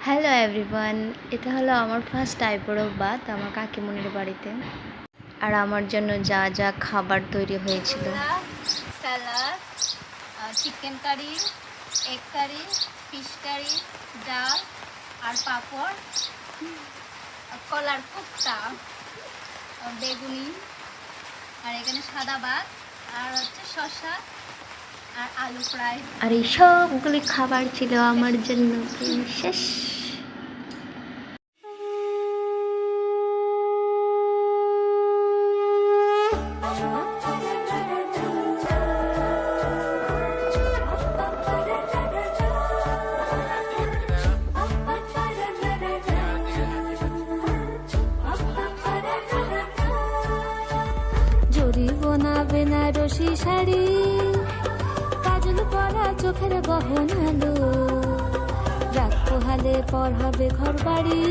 Hello everyone, এটা হলো আমার ফার্স্ট আইবুড়ো ভাত আমার কাকিমুনির বাড়িতে। আর আমার জন্য যা যা খাবার তৈরি হয়েছিল, salad, chicken curry, egg curry, fish curry, ডাল আর পাঁপড়, কলার কোফতা, বেগুনি, আর এখানে সাদা ভাত আর হচ্ছে শসা আর আলু ফ্রাই। আর এই সবগুলি খাবার ছিল আমার জন্য শেষ। বেনারসি শাড়ি, কাজল পরা চোখের গহনালো, রাত পোহালে পর হবে ঘর বাড়ি।